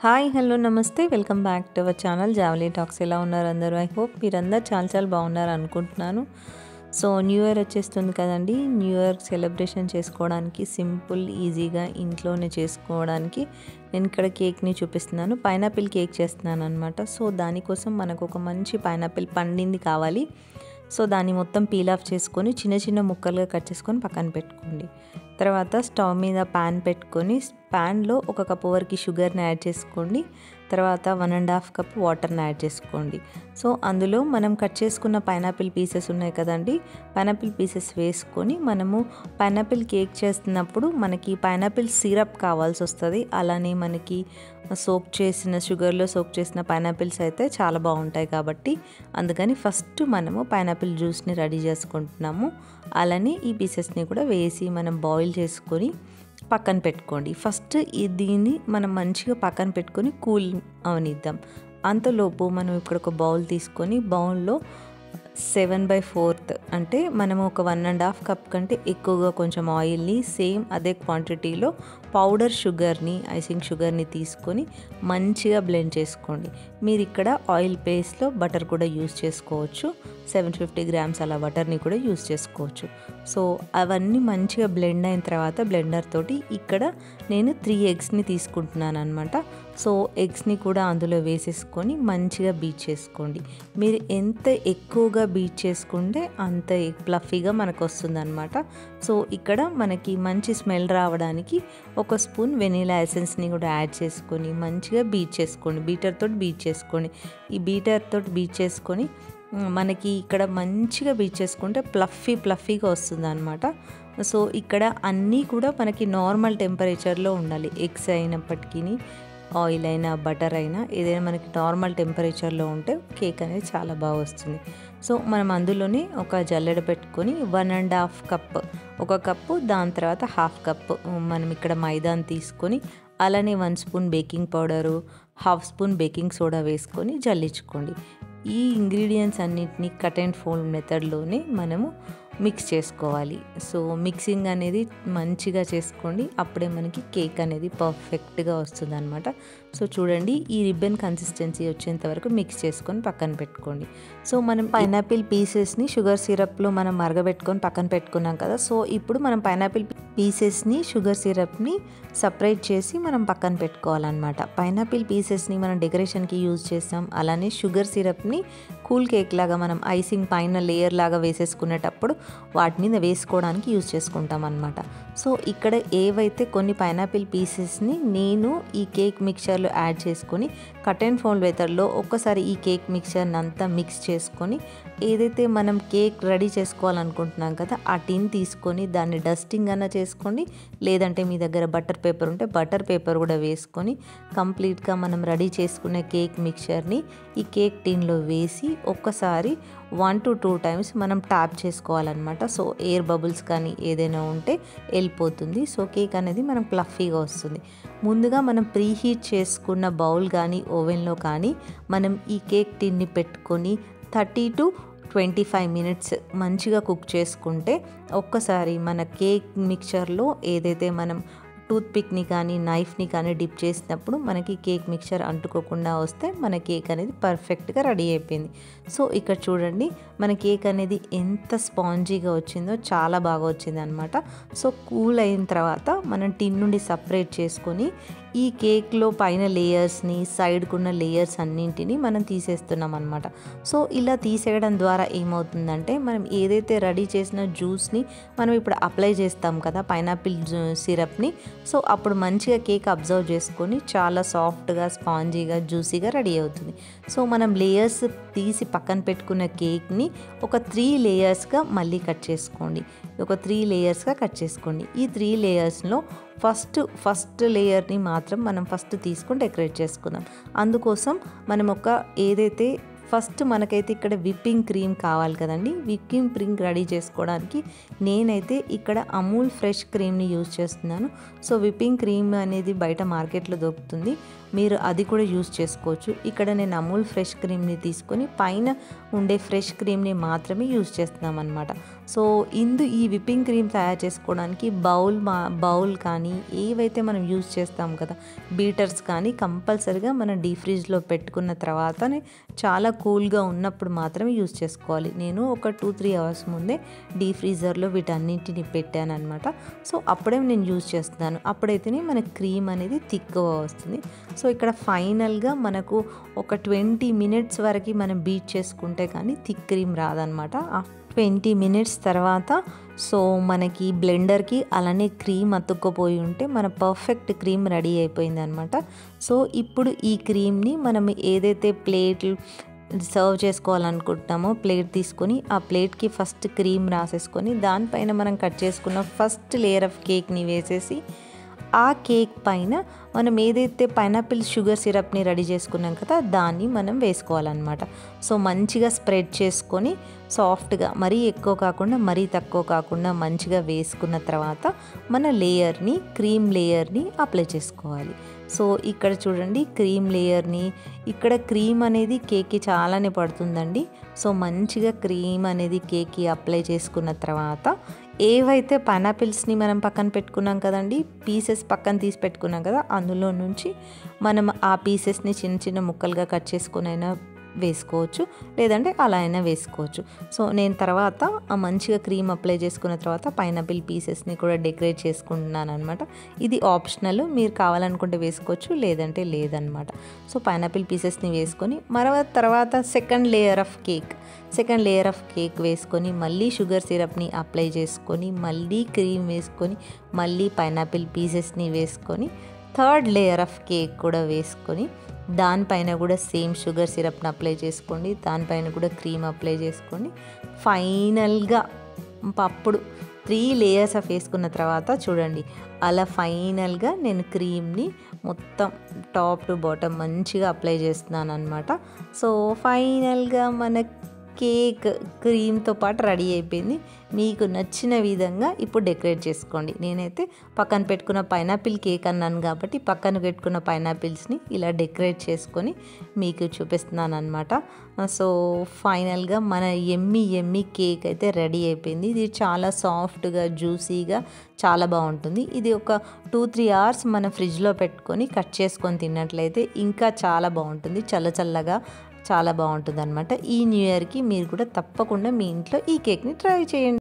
Hi hello నమస్తే welcome back to our channel Javali talks. ఎలా ఉన్నారు అందరూ? ఐ హోప్ మీరందరూ చాలా బాగున్నారు అనుకుంటున్నాను. సో న్యూ ఇయర్ వచ్చేస్తుంది కదండి. న్యూ ఇయర్ సెలబ్రేషన్ చేసుకోవడానికి సింపుల్ ఈజీగా ఇంట్లోనే చేసుకోవడానికి నేను ఇక్కడ కేక్ని చూపిస్తున్నాను. పైనాపిల్ కేక్ చేస్తున్నాను అనమాట. సో దానికోసం మనకు ఒక మంచి పైనాపిల్ పండింది కావాలి. సో దాన్ని మొత్తం పీల్ ఆఫ్ చేసుకొని చిన్న చిన్న ముక్కలుగా కట్ చేసుకొని పక్కన పెట్టుకోండి. తర్వాత స్టవ్ మీద ప్యాన్ పెట్టుకొని ప్యాన్లో 1 కప్పు వరకు షుగర్ని యాడ్ చేసుకోండి. తర్వాత 1.5 కప్ వాటర్ని యాడ్ చేసుకోండి. సో అందులో మనం కట్ చేసుకున్న పైనాపిల్ పీసెస్ ఉన్నాయి కదండి, పైనాపిల్ పీసెస్ వేసుకొని మనము పైనాపిల్ కేక్ చేస్తున్నప్పుడు మనకి పైనాపిల్ సిరప్ కావాల్సి వస్తుంది. అలానే మనకి షుగర్లో సోక్ చేసిన పైనాపిల్స్ అయితే చాలా బాగుంటాయి కాబట్టి అందుకని ఫస్ట్ మనము పైనాపిల్ జ్యూస్ని రెడీ చేసుకుంటున్నాము. అలానే ఈ పీసెస్ని కూడా వేసి మనం బాయిల్ చేసుకొని పక్కన పెట్టుకోండి. ఫస్ట్ దీన్ని మనం మంచిగా పక్కన పెట్టుకొని కూల్ అవనిద్దాం. అంతలోపు మనం ఇక్కడ ఒక బౌల్ తీసుకొని బౌల్లో 7/4 అంటే మనము ఒక 1.5 కప్ కంటే ఎక్కువగా కొంచెం ఆయిల్ని సేమ్ అదే క్వాంటిటీలో పౌడర్ షుగర్ని ఐసింగ్ షుగర్ని తీసుకొని మంచిగా బ్లెండ్ చేసుకోండి. మీరు ఇక్కడ ఆయిల్ ప్లేస్లో బటర్ కూడా యూస్ చేసుకోవచ్చు. 750 గ్రామ్స్ అలా బటర్ని కూడా యూస్ చేసుకోవచ్చు. సో అవన్నీ మంచిగా బ్లెండ్ అయిన తర్వాత బ్లెండర్ తోటి ఇక్కడ నేను 3 ఎగ్స్ని తీసుకుంటున్నాను అనమాట. సో ఎగ్స్ని కూడా అందులో వేసేసుకొని మంచిగా బీట్ చేసుకోండి. మీరు ఎంత ఎక్కువగా బీట్ చేసుకుంటే అంత ఫ్లఫీగా మనకు వస్తుంది అనమాట. సో ఇక్కడ మనకి మంచి స్మెల్ రావడానికి 1 స్పూన్ వెనీలా ఎసెన్స్ని కూడా యాడ్ చేసుకొని మంచిగా బీట్ చేసుకోండి. బీటర్ తోటి బీట్ చేసుకోండి. ఈ బీటర్ తోటి బీట్ చేసుకొని మనకి ఇక్కడ మంచిగా బీట్ చేసుకుంటే ఫ్లఫీగా వస్తుంది అనమాట. సో ఇక్కడ అన్నీ కూడా మనకి నార్మల్ టెంపరేచర్లో ఉండాలి. ఎగ్స్ అయినప్పటికీ ఆయిల్ అయినా బటర్ అయినా ఏదైనా మనకి నార్మల్ టెంపరేచర్లో ఉంటే కేక్ అనేది చాలా బాగా వస్తుంది. సో మనం అందులోనే ఒక జల్లెడ పెట్టుకొని 1.5 కప్ 1 కప్పు దాని తర్వాత 1/2 కప్పు మనం ఇక్కడ మైదాని తీసుకొని అలానే 1 spoon baking powder 1/2 spoon baking soda వేసుకొని జల్లించుకోండి. ఈ ఇంగ్రీడియంట్స్ అన్నిటినీ కట్ అండ్ ఫోల్డ్ మెథడ్లోనే మనము మిక్స్ చేసుకోవాలి. సో మిక్సింగ్ అనేది మంచిగా చేసుకోండి, అప్పుడే మనకి కేక్ అనేది పర్ఫెక్ట్గా వస్తుంది అనమాట. సో చూడండి, ఈ రిబ్బన్ కన్సిస్టెన్సీ వచ్చేంత వరకు మిక్స్ చేసుకొని పక్కన పెట్టుకోండి. సో మనం పైనాపిల్ పీసెస్ని షుగర్ సిరప్లో మనం మరగబెట్టుకొని పక్కన పెట్టుకున్నాం కదా. సో ఇప్పుడు మనం పైనాపిల్ పీసెస్ని షుగర్ సిరప్ని సపరేట్ చేసి మనం పక్కన పెట్టుకోవాలన్నమాట. పైనాపిల్ పీసెస్ని మనం డెకరేషన్కి యూజ్ చేస్తాం. అలానే షుగర్ సిరప్ని కూల్ కేక్ లాగా మనం ఐసింగ్ పైన లేయర్ లాగా వేసేసుకునేటప్పుడు వాటి మీద వేసుకోవడానికి యూజ్ చేసుకుంటాం అన్నమాట. సో ఇక్కడ ఏవైతే కొన్ని పైనాపిల్ పీసెస్ని నేను ఈ కేక్ మిక్చర్లో యాడ్ చేసుకొని కట్ అండ్ ఫోల్డ్ మెథడ్లో ఒక్కసారి ఈ కేక్ మిక్చర్ని అంతా మిక్స్ చేసుకొని ఏదైతే మనం కేక్ రెడీ చేసుకోవాలనుకుంటున్నాం కదా ఆ టిన్ తీసుకొని దాన్ని డస్టింగ్ అన్న చేసుకోండి, లేదంటే మీ దగ్గర బటర్ పేపర్ ఉంటే బటర్ పేపర్ కూడా వేసుకొని కంప్లీట్గా మనం రెడీ చేసుకునే కేక్ మిక్చర్ని ఈ కేక్ టిన్లో వేసి ఒక్కసారి 1 to 2 టైమ్స్ మనం ట్యాప్ చేసుకోవాలన్నమాట. సో ఎయిర్ బబుల్స్ కానీ ఏదైనా ఉంటే వెళ్ళిపోతుంది. సో కేక్ అనేది మనం ఫ్లఫీగా వస్తుంది. ముందుగా మనం ప్రీహీట్ చేసుకున్న బౌల్ కానీ ఓవెన్లో కానీ మనం ఈ కేక్ టిన్ని పెట్టుకొని 30 to 25 మినిట్స్ మంచిగా కుక్ చేసుకుంటే ఒక్కసారి మన కేక్ మిక్చర్లో ఏదైతే మనం టూత్పిక్ని కానీ నైఫ్ని కానీ డిప్ చేసినప్పుడు మనకి కేక్ మిక్చర్ అంటుకోకుండా వస్తే మన కేక్ అనేది పర్ఫెక్ట్గా రెడీ అయిపోయింది. సో ఇక్కడ చూడండి, మన కేక్ అనేది ఎంత స్పాంజీగా వచ్చిందో చాలా బాగా వచ్చింది అనమాట. సో కూల్ అయిన తర్వాత మనం టిన్ నుండి సపరేట్ చేసుకొని ఈ కేక్లో పైన లేయర్స్ని సైడ్కున్న లేయర్స్ అన్నింటినీ మనం తీసేస్తున్నాం అనమాట. సో ఇలా తీసేయడం ద్వారా ఏమవుతుందంటే మనం ఏదైతే రెడీ చేసిన జ్యూస్ని మనం ఇప్పుడు అప్లై చేస్తాం కదా పైనాపిల్ సిరప్ని, సో అప్పుడు మంచిగా కేక్ అబ్జర్వ్ చేసుకొని చాలా సాఫ్ట్గా స్పాంజీగా జ్యూసీగా రెడీ అవుతుంది. సో మనం లేయర్స్ తీసి పక్కన పెట్టుకున్న కేక్ని ఒక 3 లేయర్స్గా మళ్ళీ కట్ చేసుకోండి. ఒక 3 లేయర్స్గా కట్ చేసుకోండి. ఈ 3 లేయర్స్లో ఫస్ట్ లేయర్ని మాత్రం మనం ఫస్ట్ తీసుకొని డెకరేట్ చేసుకుందాం. అందుకోసం మనం ఏదైతే ఫస్ట్ మనకైతే ఇక్కడ విప్పింగ్ క్రీమ్ కావాలి కదండి. విప్పింగ్ క్రీమ్ రెడీ చేసుకోవడానికి నేనైతే ఇక్కడ అమూల్ ఫ్రెష్ క్రీమ్ని యూజ్ చేస్తున్నాను. సో విప్పింగ్ క్రీమ్ అనేది బయట మార్కెట్లో దొరుకుతుంది, మీరు అది కూడా యూజ్ చేసుకోవచ్చు. ఇక్కడ నేను అమూల్ ఫ్రెష్ క్రీమ్ని తీసుకొని పైన ఉండే ఫ్రెష్ క్రీమ్ని మాత్రమే యూజ్ చేస్తున్నాం అనమాట. సో ఈ విప్పింగ్ క్రీమ్ తయారు చేసుకోవడానికి బౌల్ కానీ ఏవైతే మనం యూజ్ చేస్తాం కదా, బీటర్స్ కానీ కంపల్సరీగా మనం డీప్ ఫ్రిడ్జ్లో పెట్టుకున్న తర్వాతనే చాలా కూల్గా ఉన్నప్పుడు మాత్రమే యూజ్ చేసుకోవాలి. నేను ఒక 2-3 అవర్స్ ముందే డీప్ ఫ్రీజర్లో వీటన్నింటిని పెట్టాను అనమాట. సో అప్పుడే నేను యూజ్ చేస్తున్నాను, అప్పుడైతేనే మన క్రీమ్ అనేది థిక్గా వస్తుంది. సో ఇక్కడ ఫైనల్గా మనకు ఒక 20 మినిట్స్ వరకు మనం బీట్ చేసుకుంటే కానీ థిక్ క్రీమ్ రాదనమాట. 20 మినిట్స్ తర్వాత సో మనకి బ్లెండర్కి అలానే క్రీమ్ అతుక్కుపోయి ఉంటే మన పర్ఫెక్ట్ క్రీమ్ రెడీ అయిపోయింది అనమాట. సో ఇప్పుడు ఈ క్రీమ్ని మనం ఏదైతే ప్లేట్లు సర్వ్ చేసుకోవాలనుకుంటున్నామో ప్లేట్ తీసుకొని ఆ ప్లేట్కి ఫస్ట్ క్రీమ్ రాసేసుకొని దానిపైన మనం కట్ చేసుకున్న ఫస్ట్ లేయర్ ఆఫ్ కేక్ని వేసేసి ఆ కేక్ పైన మనం ఏదైతే పైనాపిల్ షుగర్ సిరప్ని రెడీ చేసుకున్నాం కదా దాన్ని మనం వేసుకోవాలన్నమాట. సో మంచిగా స్ప్రెడ్ చేసుకొని సాఫ్ట్గా, మరీ ఎక్కువ కాకుండా మరీ తక్కువ కాకుండా మంచిగా వేసుకున్న తర్వాత మన క్రీమ్ లేయర్ని అప్లై చేసుకోవాలి. సో ఇక్కడ చూడండి క్రీమ్ లేయర్ని, ఇక్కడ క్రీమ్ అనేది కేక్కి చాలానే పడుతుందండి. సో మంచిగా క్రీమ్ అనేది కేక్కి అప్లై చేసుకున్న తర్వాత ఏవైతే పైనాపిల్స్ని మనం పక్కన పెట్టుకున్నాం కదండి, పీసెస్ పక్కన తీసి పెట్టుకున్నాం కదా, అందులో నుంచి మనం ఆ పీసెస్ని చిన్న చిన్న ముక్కలుగా కట్ చేసుకునైనా వేసుకోవచ్చు, లేదంటే అలా అయినా వేసుకోవచ్చు. సో నేను తర్వాత మంచిగా క్రీమ్ అప్లై చేసుకున్న తర్వాత పైనాపిల్ పీసెస్ని కూడా డెకరేట్ చేసుకుంటున్నాను అనమాట. ఇది ఆప్షనల్, మీరు కావాలనుకుంటే వేసుకోవచ్చు, లేదంటే లేదనమాట. సో పైనాపిల్ పీసెస్ని వేసుకొని తర్వాత సెకండ్ లేయర్ ఆఫ్ కేక్ వేసుకొని మళ్ళీ షుగర్ సిరప్ని అప్లై చేసుకొని మళ్ళీ క్రీమ్ వేసుకొని మళ్ళీ పైనాపిల్ పీసెస్ని వేసుకొని థర్డ్ లేయర్ ఆఫ్ కేక్ కూడా వేసుకొని దానిపైన కూడా సేమ్ షుగర్ సిరప్ని అప్లై చేసుకోండి, దానిపైన కూడా క్రీమ్ అప్లై చేసుకోండి. ఫైనల్గా అప్పుడు 3 లేయర్స్ ఆఫ్ వేసుకున్న తర్వాత చూడండి అలా ఫైనల్గా నేను క్రీమ్ని మొత్తం టాప్ టు బాటమ్ మంచిగా అప్లై చేస్తున్నాను అనమాట. సో ఫైనల్గా మన కేక్ క్రీమ్తో పాటు రెడీ అయిపోయింది. మీకు నచ్చిన విధంగా ఇప్పుడు డెకరేట్ చేసుకోండి. నేనైతే పక్కన పెట్టుకున్న పైనాపిల్ కేక్ అన్నాను కాబట్టి పక్కన పెట్టుకున్న పైనాపిల్స్ని ఇలా డెకరేట్ చేసుకొని మీకు చూపిస్తున్నాను అనమాట. సో ఫైనల్గా మన ఎమ్మి కేక్ అయితే రెడీ అయిపోయింది. ఇది చాలా సాఫ్ట్గా జ్యూసీగా చాలా బాగుంటుంది. ఇది ఒక 2-3 అవర్స్ మన ఫ్రిడ్జ్లో పెట్టుకొని కట్ చేసుకొని తిన్నట్లయితే ఇంకా చాలా బాగుంటుంది, చల్లగా చాలా బాగుంటుంది అనమాట. ఈ న్యూ ఇయర్కి మీరు కూడా తప్పకుండా మీ ఇంట్లో ఈ కేక్ని ట్రై చేయండి.